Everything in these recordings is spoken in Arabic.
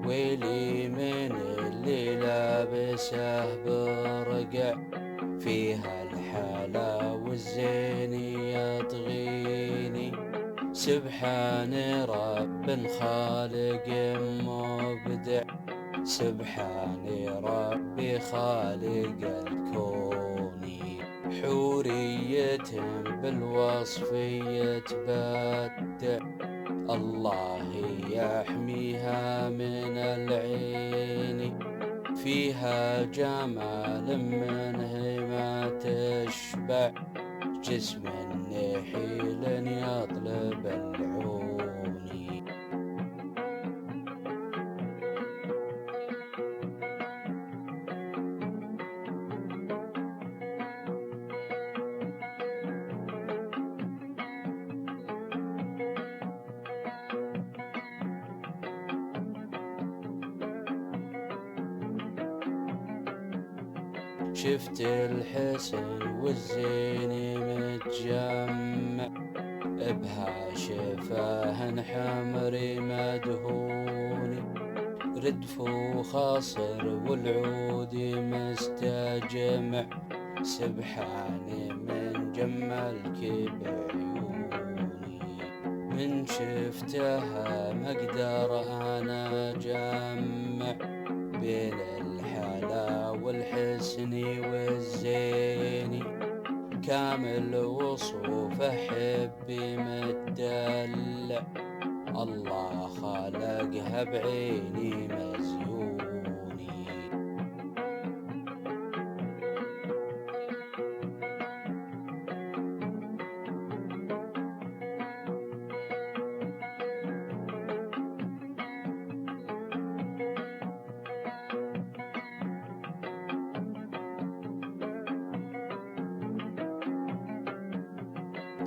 ويلي من اللي لابسه برقع، فيها الحلا والزين يطغيني. سبحان رب خالق مبدع، سبحان ربي خالق الكون. حورية بالوصف يتبدع، الله يحميها من العين. فيها جمال منه ما تشبع، جسم نحيل يطلب العون. شفت الحسن والزين متجمع، بها شفاه حمر مدهون. ردف وخاصر والعود مستجمع، سبحان من جملك بعيوني. من شفتها ما اقدر انا اجمع، بين الحلا والحسن والزين. كامل وصوفه حبي متدلع، الله خلقها بعيني مزيوني.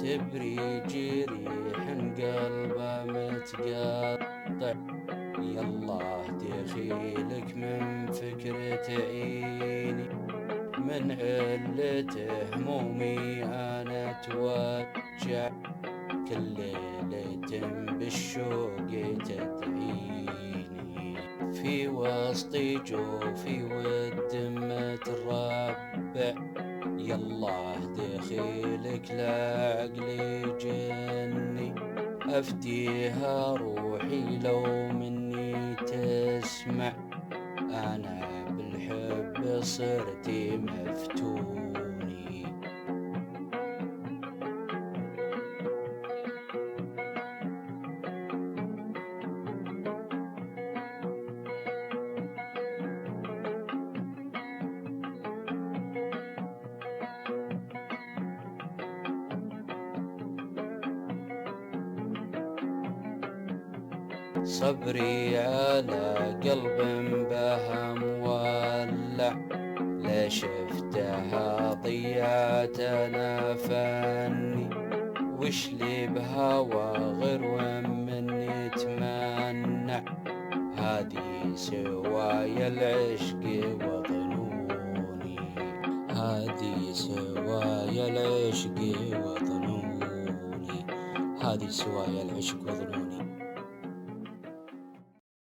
تبريج ريح قلبه متقطع، يالله دخيلك من فكرة عيني. من علته همومي انا اتوجع، كل ليلة بالشوق تدعيني. في وسط جوفي ود متربع، يالله دخيلك لعقلي جني. أفديها روحي لو مني تسمع، أنا بالحب صرت مفتوني. صبري على قلب بها مولع، لا شفتها ضيعت انا فاني. وش لي بهوى غير ومن يتمنع، هذه سوايا العشق وظنوني. هذه سوايا العشق وظنوني. هذه سوايا العشق وظنوني.